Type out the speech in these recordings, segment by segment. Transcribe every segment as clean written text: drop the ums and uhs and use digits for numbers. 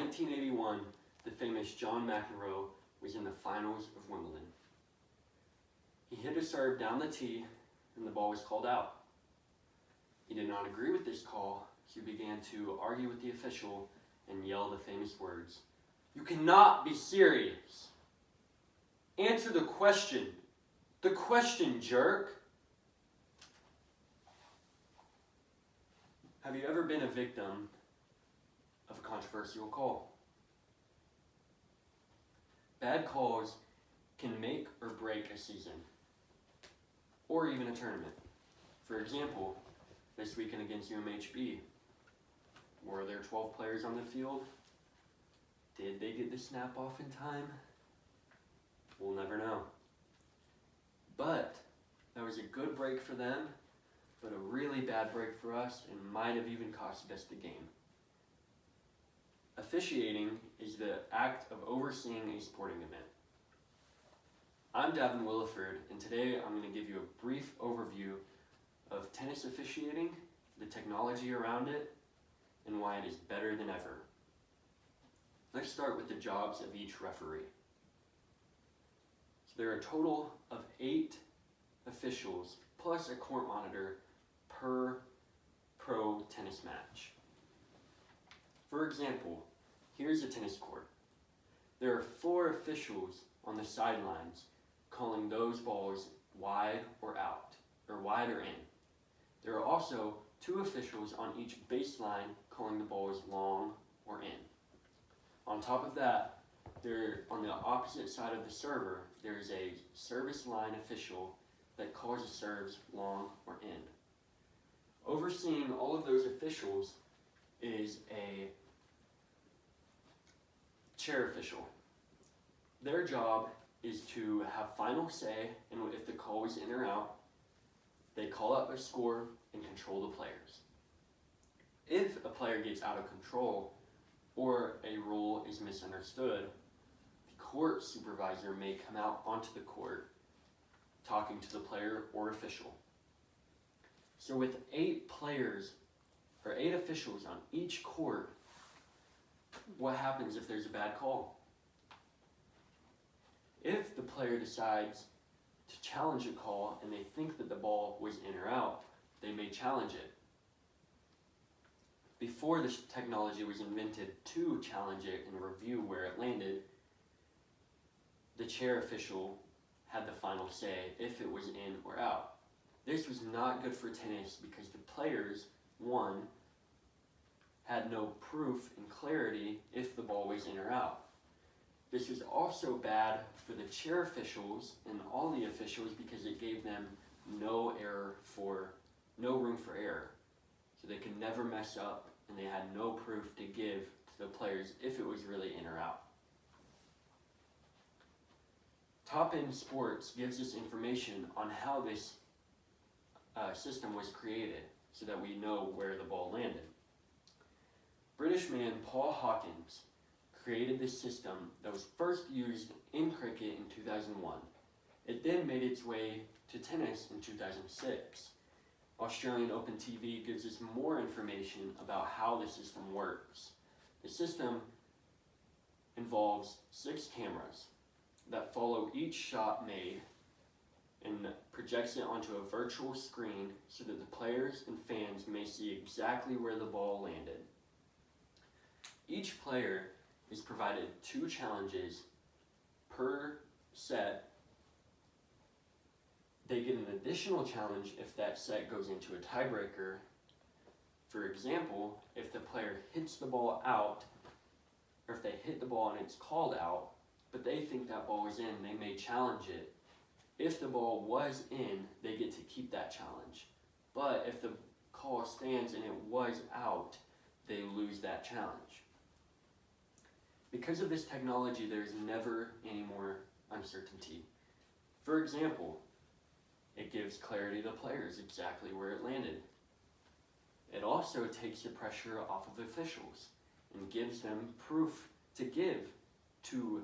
1981, the famous John McEnroe was in the finals of Wimbledon. He hit a serve down the tee and the ball was called out. He did not agree with this call, so he began to argue with the official and yell the famous words, "You cannot be serious. Answer the question. The question, jerk." Have you ever been a victim of a controversial call? Bad calls can make or break a season, or even a tournament. For example, this weekend against UMHB, were there 12 players on the field? Did they get the snap off in time? We'll never know. But that was a good break for them, but a really bad break for us, and might have even cost us the game. Officiating is the act of overseeing a sporting event. I'm Davin Williford, and today I'm going to give you a brief overview of tennis officiating, the technology around it, and why it is better than ever. Let's start with the jobs of each referee. So there are a total of 8 officials plus a court monitor per pro tennis match. For example, here's a tennis court. There are 4 officials on the sidelines calling those balls wide or out, or wide or in. There are also 2 officials on each baseline calling the balls long or in. On top of that, on the opposite side of the server, there's a service line official that calls the serves long or in. Overseeing all of those officials is a chair official. Their job is to have final say, and if the call is in or out, they call up a score and control the players. If a player gets out of control or a rule is misunderstood, the court supervisor may come out onto the court talking to the player or official. So with 8 players or 8 officials on each court, what happens if there's a bad call? If the player decides to challenge a call and they think that the ball was in or out, they may challenge it. Before this technology was invented to challenge it and review where it landed, the chair official had the final say if it was in or out. This was not good for tennis because the players, one, had no proof and clarity if the ball was in or out. This was also bad for the chair officials and all the officials because it gave them no room for error. So they could never mess up and they had no proof to give to the players if it was really in or out. Top End Sports gives us information on how this system was created so that we know where the ball landed. British man Paul Hawkins created this system that was first used in cricket in 2001. It then made its way to tennis in 2006. Australian Open TV gives us more information about how the system works. The system involves 6 cameras that follow each shot made and projects it onto a virtual screen so that the players and fans may see exactly where the ball landed. Each player is provided 2 challenges per set. They get an additional challenge if that set goes into a tiebreaker. For example, if the player hits the ball out, or if they hit the ball and it's called out, but they think that ball was in, they may challenge it. If the ball was in, they get to keep that challenge. But if the call stands and it was out, they lose that challenge. Because of this technology, there's never any more uncertainty. For example, it gives clarity to players exactly where it landed. It also takes the pressure off of officials and gives them proof to give to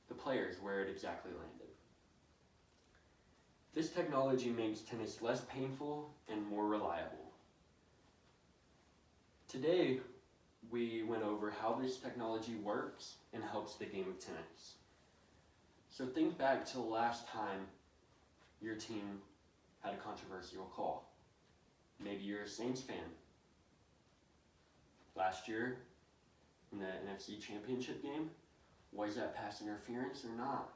the players where it exactly landed. This technology makes tennis less painful and more reliable. Today, we went over how this technology works and helps the game of tennis. So think back to the last time your team had a controversial call. Maybe you're a Saints fan. Last year, in the NFC Championship game, was that pass interference or not?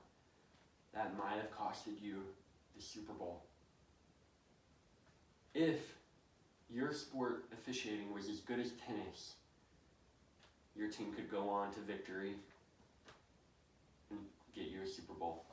That might have costed you the Super Bowl. If your sport officiating was as good as tennis, your team could go on to victory and get you a Super Bowl.